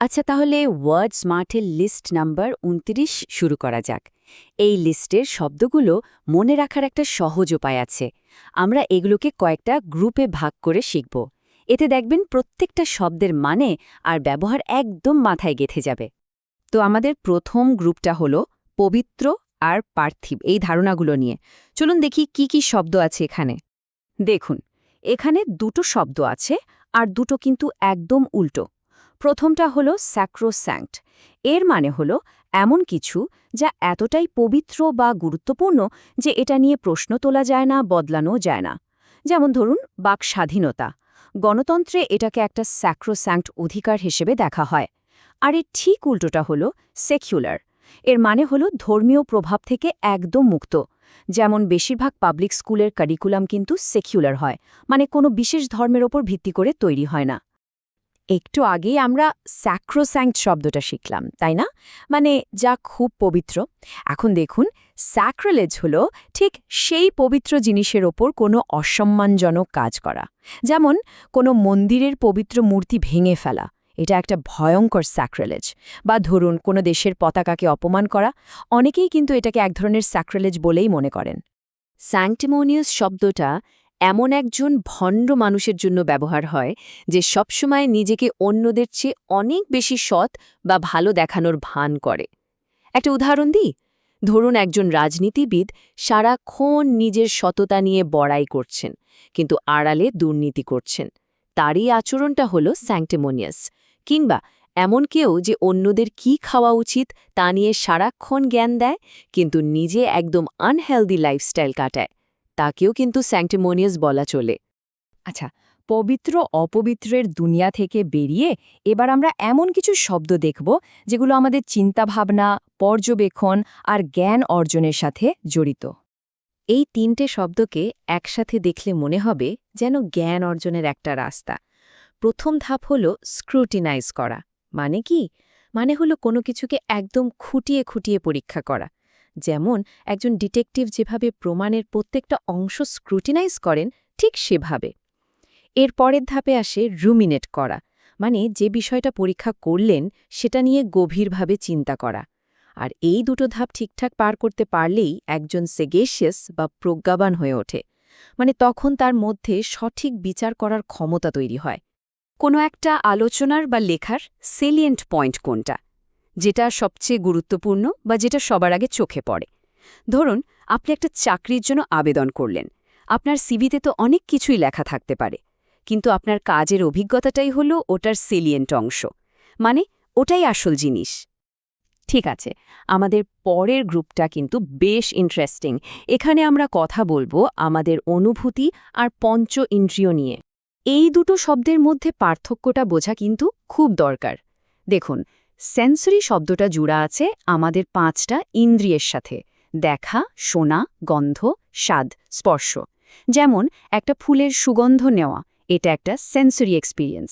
আচ্ছা, তাহলে word স্মার্টের list number ২৯ শুরু করা যাক। এই লিস্টের শব্দগুলো মনে রাখার একটা সহজ উপায় আছে। আমরা এগুলোকে কয়েকটা গ্রুপে ভাগ করে শিখব। এতে দেখবেন প্রত্যেকটা শব্দের মানে আর ব্যবহার একদম মাথায় গেঁথে যাবে। তো আমাদের প্রথম গ্রুপটা হলো পবিত্র আর পার্থিব এই ধারণাগুলো নিয়ে। চলুন দেখি কি কি শব্দ আছে এখানে। দেখুন, এখানে দুটো শব্দ আছে আর দুটো কিন্তু একদম উল্টো। প্রথমটা হলো স্যাক্রোস্যাঙ্ক্ট। এর মানে হলো এমন কিছু যা এতটাই পবিত্র বা গুরুত্বপূর্ণ যে এটা নিয়ে প্রশ্ন তোলা যায় না, বদলানো যায় না। যেমন ধরুন বাক স্বাধীনতা। গণতন্ত্রে এটাকে একটা স্যাক্রোস্যাঙ্ক্ট অধিকার হিসেবে দেখা হয়। আর এর ঠিক উল্টোটা হলো সেকুলার। এর মানে হলো ধর্মীয় প্রভাব থেকে একদম মুক্ত। যেমন বেশিরভাগ পাবলিক স্কুলের কারিকুলাম কিন্তু সেকুলার হয়, মানে কোনো বিশেষ ধর্মের ওপর ভিত্তি করে তৈরি হয় না। একটু আগেই আমরা স্যাক্রোস্যাঙ্ক্ট শব্দটা শিখলাম, তাই না? মানে যা খুব পবিত্র। এখন দেখুন, স্যাক্রিলেজ হলো ঠিক সেই পবিত্র জিনিসের ওপর কোনো অসম্মানজনক কাজ করা। যেমন কোনো মন্দিরের পবিত্র মূর্তি ভেঙে ফেলা, এটা একটা ভয়ঙ্কর স্যাক্রিলেজ। বা ধরুন কোনো দেশের পতাকাকে অপমান করা, অনেকেই কিন্তু এটাকে এক ধরনের স্যাক্রিলেজ বলেই মনে করেন। স্যাংটিমোনিয়াস শব্দটা এমন একজন ভণ্ড মানুষের জন্য ব্যবহার হয় যে সবসময় নিজেকে অন্যদের চেয়ে অনেক বেশি সৎ বা ভালো দেখানোর ভান করে। একটা উদাহরণ দিই। ধরুন একজন রাজনীতিবিদ সারাক্ষণ নিজের সততা নিয়ে বড়াই করছেন, কিন্তু আড়ালে দুর্নীতি করছেন। তারই আচরণটা হলো স্যাংটিমোনিয়াস। কিংবা এমন কেউ যে অন্যদের কি খাওয়া উচিত তা নিয়ে সারাক্ষণ জ্ঞান দেয়, কিন্তু নিজে একদম আনহেলদি লাইফস্টাইল কাটায়, তাকেও কিন্তু স্যাংটিমোনিয়াস বলা চলে। আচ্ছা, পবিত্র অপবিত্রের দুনিয়া থেকে বেরিয়ে এবার আমরা এমন কিছু শব্দ দেখব যেগুলো আমাদের চিন্তাভাবনা, পর্যবেক্ষণ আর জ্ঞান অর্জনের সাথে জড়িত। এই তিনটে শব্দকে একসাথে দেখলে মনে হবে যেন জ্ঞান অর্জনের একটা রাস্তা। প্রথম ধাপ হল স্ক্রুটিনাইজ করা। মানে কি? মানে হলো কোনো কিছুকে একদম খুঁটিয়ে খুঁটিয়ে পরীক্ষা করা। যেমন একজন ডিটেকটিভ যেভাবে প্রমাণের প্রত্যেকটা অংশ স্ক্রুটিনাইজ করেন, ঠিক সেভাবে। এর পরের ধাপে আসে রুমিনেট করা। মানে যে বিষয়টা পরীক্ষা করলেন সেটা নিয়ে গভীরভাবে চিন্তা করা। আর এই দুটো ধাপ ঠিকঠাক পার করতে পারলেই একজন সেগেশিয়াস বা প্রজ্ঞাবান হয়ে ওঠে। মানে তখন তার মধ্যে সঠিক বিচার করার ক্ষমতা তৈরি হয়। কোনো একটা আলোচনার বা লেখার সেলিয়েন্ট পয়েন্ট কোনটা, যেটা সবচেয়ে গুরুত্বপূর্ণ বা যেটা সবার আগে চোখে পড়ে। ধরুন আপনি একটা চাকরির জন্য আবেদন করলেন। আপনার সিভিতে তো অনেক কিছুই লেখা থাকতে পারে, কিন্তু আপনার কাজের অভিজ্ঞতাটাই হলো ওটার সেলিয়েন্ট অংশ। মানে ওটাই আসল জিনিস। ঠিক আছে, আমাদের পরের গ্রুপটা কিন্তু বেশ ইন্টারেস্টিং। এখানে আমরা কথা বলবো আমাদের অনুভূতি আর পঞ্চ ইন্দ্রিয় নিয়ে। এই দুটো শব্দের মধ্যে পার্থক্যটা বোঝা কিন্তু খুব দরকার। দেখুন, সেন্সরি শব্দটা জুড়া আছে আমাদের ৫টা ইন্দ্রিয়ের সাথে: দেখা, শোনা, গন্ধ, স্বাদ, স্পর্শ। যেমন একটা ফুলের সুগন্ধ নেওয়া, এটা একটা সেন্সরি এক্সপিরিয়েন্স।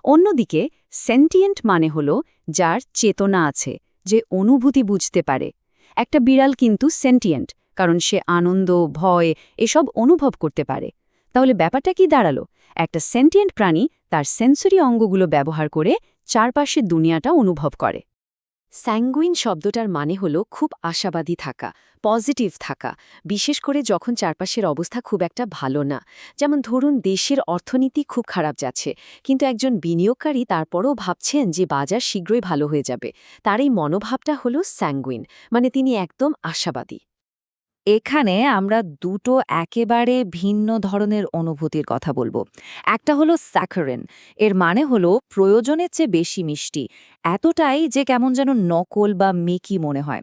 অন্যদিকে সেন্টিয়েন্ট মানে হলো যার চেতনা আছে, যে অনুভূতি বুঝতে পারে। একটা বিড়াল কিন্তু সেন্টিয়েন্ট, কারণ সে আনন্দ, ভয় এসব অনুভব করতে পারে। তাহলে ব্যাপারটা কি দাঁড়ালো? একটা সেন্টিয়েন্ট প্রাণী তার সেন্সরি অঙ্গগুলো ব্যবহার করে চারপাশের দুনিয়াটা অনুভব করে। স্যাঙ্গুইন শব্দটার মানে হলো খুব আশাবাদী থাকা, পজিটিভ থাকা, বিশেষ করে যখন চারপাশের অবস্থা খুব একটা ভালো না। যেমন ধরুন দেশের অর্থনীতি খুব খারাপ যাচ্ছে, কিন্তু একজন বিনিয়োগকারী তারপরও ভাবছেন যে বাজার শীঘ্রই ভালো হয়ে যাবে। তার এই মনোভাবটা হলো স্যাঙ্গুইন, মানে তিনি একদম আশাবাদী। এখানে আমরা দুটো একেবারে ভিন্ন ধরনের অনুভূতির কথা বলবো। একটা হলো স্যাকারিন। এর মানে হলো প্রয়োজনের চেয়ে বেশি মিষ্টি, এতটাই যে কেমন যেন নকল বা মেকি মনে হয়।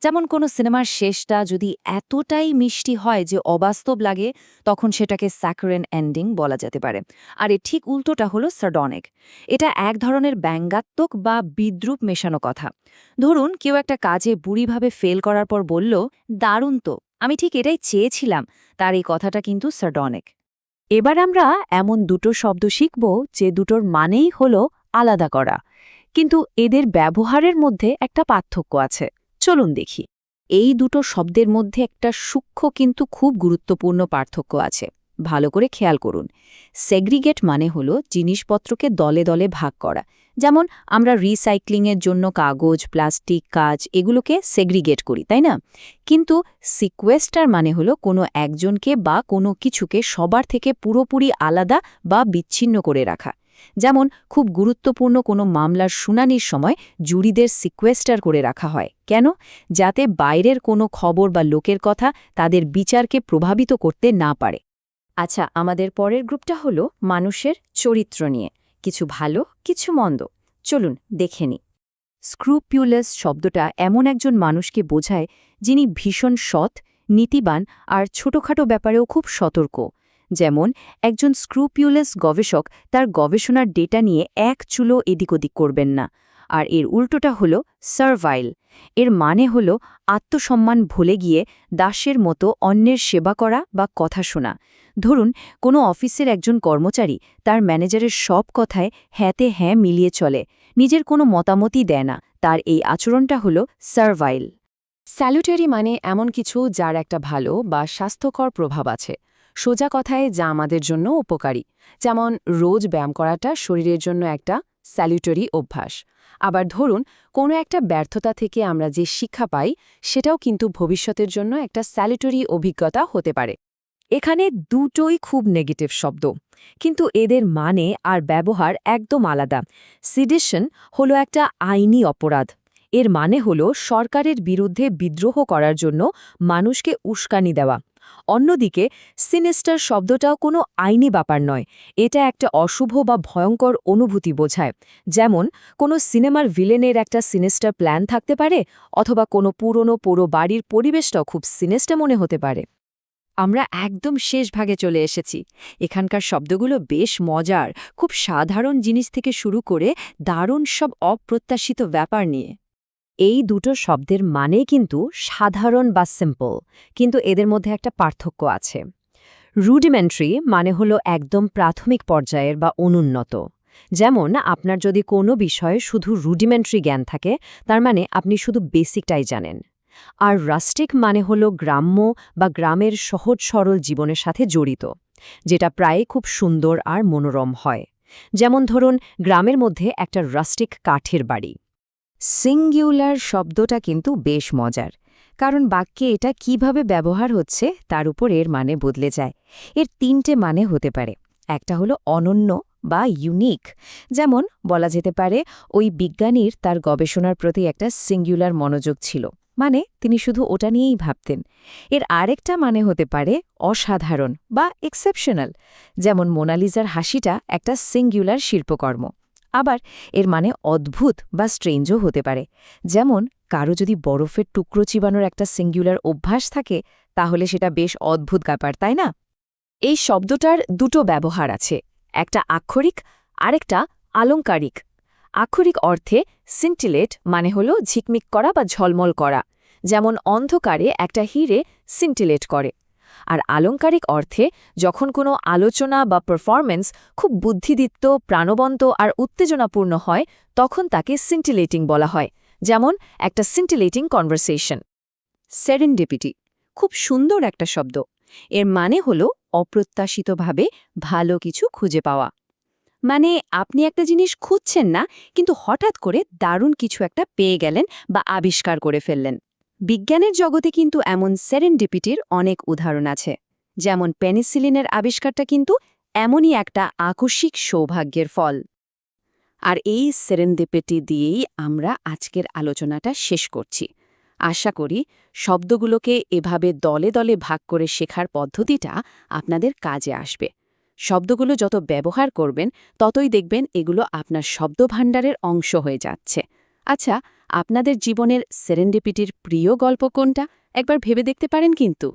যেমন কোনো সিনেমার শেষটা যদি এতটাই মিষ্টি হয় যে অবাস্তব লাগে, তখন সেটাকে স্যাকারিন এন্ডিং বলা যেতে পারে। আর এর ঠিক উল্টোটা হলো সার্ডনিক। এটা এক ধরনের ব্যঙ্গাত্মক বা বিদ্রূপ মেশানো কথা। ধরুন কেউ একটা কাজে বুড়িভাবে ফেল করার পর বলল, দারুণ তো, আমি ঠিক এটাই চেয়েছিলাম। তার এই কথাটা কিন্তু সার্ডনিক। এবার আমরা এমন দুটো শব্দ শিখব যে দুটোর মানেই হলো আলাদা করা, কিন্তু এদের ব্যবহারের মধ্যে একটা পার্থক্য আছে। চলুন দেখি। এই দুটো শব্দের মধ্যে একটা সূক্ষ্ম কিন্তু খুব গুরুত্বপূর্ণ পার্থক্য আছে। ভালো করে খেয়াল করুন। সেগ্রিগেট মানে হলো জিনিসপত্রকে দলে দলে ভাগ করা, যেমন আমরা রিসাইক্লিংয়ের জন্য কাগজ, প্লাস্টিক, কাঁচ এগুলোকে সেগ্রিগেট করি, তাই না? কিন্তু সিকোয়েস্টার মানে হলো কোনো একজনকে বা কোনো কিছুকে সবার থেকে পুরোপুরি আলাদা বা বিচ্ছিন্ন করে রাখা। যেমন খুব গুরুত্বপূর্ণ কোনো মামলার শুনানির সময় জুরিদের সিকোয়েস্টার করে রাখা হয়। কেন? যাতে বাইরের কোনো খবর বা লোকের কথা তাদের বিচারকে প্রভাবিত করতে না পারে। আচ্ছা, আমাদের পরের গ্রুপটা হলো মানুষের চরিত্র নিয়ে, কিছু ভালো, কিছু মন্দ। চলুন দেখে নিই। স্ক্রুপিউলাস শব্দটা এমন একজন মানুষকে বোঝায় যিনি ভীষণ সৎ, নীতিবান আর ছোটখাটো ব্যাপারেও খুব সতর্ক। যেমন একজন স্ক্রুপিউলাস গবেষক তার গবেষণার ডেটা নিয়ে এক চুলো এদিক ওদিক করবেন না। আর এর উল্টোটা হল সার্ভাইল। এর মানে হল আত্মসম্মান ভুলে গিয়ে দাসের মতো অন্যের সেবা করা বা কথা শোনা। ধরুন কোনো অফিসের একজন কর্মচারী তার ম্যানেজারের সব কথায় হ্যাঁতে হ্যাঁ মিলিয়ে চলে, নিজের কোনো মতামতই দেয় না। তার এই আচরণটা হল সার্ভাইল। স্যালুটারি মানে এমন কিছু যার একটা ভালো বা স্বাস্থ্যকর প্রভাব আছে। সোজা কথায় যা আমাদের জন্য উপকারী। যেমন রোজ ব্যায়াম করাটা শরীরের জন্য একটা স্যালুটারি অভ্যাস। আবার ধরুন কোনো একটা ব্যর্থতা থেকে আমরা যে শিক্ষা পাই সেটাও কিন্তু ভবিষ্যতের জন্য একটা স্যালুটারি অভিজ্ঞতা হতে পারে। এখানে দুটোই খুব নেগেটিভ শব্দ, কিন্তু এদের মানে আর ব্যবহার একদম আলাদা। সিডিশন হলো একটা আইনি অপরাধ। এর মানে হলো সরকারের বিরুদ্ধে বিদ্রোহ করার জন্য মানুষকে উস্কানি দেওয়া। অন্যদিকে সিনিস্টার শব্দটাও কোনো আইনি ব্যাপার নয়, এটা একটা অশুভ বা ভয়ঙ্কর অনুভূতি বোঝায়। যেমন কোনো সিনেমার ভিলেনের একটা সিনিস্টার প্ল্যান থাকতে পারে, অথবা কোনো পুরো বাড়ির পরিবেশটাও খুব সিনিস্টার মনে হতে পারে। আমরা একদম শেষ ভাগে চলে এসেছি। এখানকার শব্দগুলো বেশ মজার, খুব সাধারণ জিনিস থেকে শুরু করে দারুণ সব অপ্রত্যাশিত ব্যাপার নিয়ে। এই দুটো শব্দের মানে কিন্তু সাধারণ বা সিম্পল, কিন্তু এদের মধ্যে একটা পার্থক্য আছে। রুডিমেন্টারি মানে হলো একদম প্রাথমিক পর্যায়ের বা অনুন্নত। যেমন আপনার যদি কোনো বিষয়ে শুধু রুডিমেন্টারি জ্ঞান থাকে, তার মানে আপনি শুধু বেসিকটাই জানেন। আর রাস্টিক মানে হলো গ্রাম্য বা গ্রামের সহজ সরল জীবনের সাথে জড়িত, যেটা প্রায় খুব সুন্দর আর মনোরম হয়। যেমন ধরুন গ্রামের মধ্যে একটা রাস্টিক কাঠের বাড়ি। সিঙ্গুলার শব্দটা কিন্তু বেশ মজার, কারণ বাক্যে এটা কিভাবে ব্যবহার হচ্ছে তার উপর এর মানে বদলে যায়। এর তিনটে মানে হতে পারে। একটা হলো অনন্য বা ইউনিক, যেমন বলা যেতে পারে ওই বিজ্ঞানীর তার গবেষণার প্রতি একটা সিঙ্গুলার মনোযোগ ছিল, মানে তিনি শুধু ওটা নিয়েই ভাবতেন। এর আরেকটা মানে হতে পারে অসাধারণ বা এক্সেপশনাল, যেমন মোনালিজার হাসিটা একটা সিঙ্গুলার শিল্পকর্ম। আবার এর মানে অদ্ভুত বা স্ট্রেঞ্জও হতে পারে, যেমন কারো যদি বরফের টুকরো চিবানোর একটা সিঙ্গুলার অভ্যাস থাকে, তাহলে সেটা বেশ অদ্ভুত ব্যাপার, তাই না? এই শব্দটার দুটো ব্যবহার আছে, একটা আক্ষরিক, আরেকটা আলংকারিক। আক্ষরিক অর্থে সিন্টিলেট মানে হলো ঝিকমিক করা বা ঝলমল করা, যেমন অন্ধকারে একটা হিরে সিন্টিলেট করে। আর আলংকারিক অর্থে যখন কোনো আলোচনা বা পারফরম্যান্স খুব বুদ্ধিদীপ্ত, প্রাণবন্ত আর উত্তেজনাপূর্ণ হয়, তখন তাকে সিন্টিলেটিং বলা হয়। যেমন একটা সিন্টিলেটিং কনভারসেশন। সেরেন্ডিপিটি খুব সুন্দর একটা শব্দ। এর মানে হলো অপ্রত্যাশিতভাবে ভালো কিছু খুঁজে পাওয়া। মানে আপনি একটা জিনিস খুঁজছেন না, কিন্তু হঠাৎ করে দারুণ কিছু একটা পেয়ে গেলেন বা আবিষ্কার করে ফেললেন। বিজ্ঞানের জগতে কিন্তু এমন সেরেন্ডিপিটির অনেক উদাহরণ আছে। যেমন পেনিসিলিনের আবিষ্কারটা কিন্তু এমনই একটা আকস্মিক সৌভাগ্যের ফল। আর এই সেরেন্ডিপিটি দিয়েই আমরা আজকের আলোচনাটা শেষ করছি। আশা করি শব্দগুলোকে এভাবে দলে দলে ভাগ করে শেখার পদ্ধতিটা আপনাদের কাজে আসবে। শব্দগুলো যত ব্যবহার করবেন, ততই দেখবেন এগুলো আপনার শব্দভাণ্ডারের অংশ হয়ে যাচ্ছে। আচ্ছা, আপনাদের জীবনের সেরেন্ডিপিটির প্রিয় গল্প কোনটা? একবার ভেবে দেখতে পারেন কিন্তু।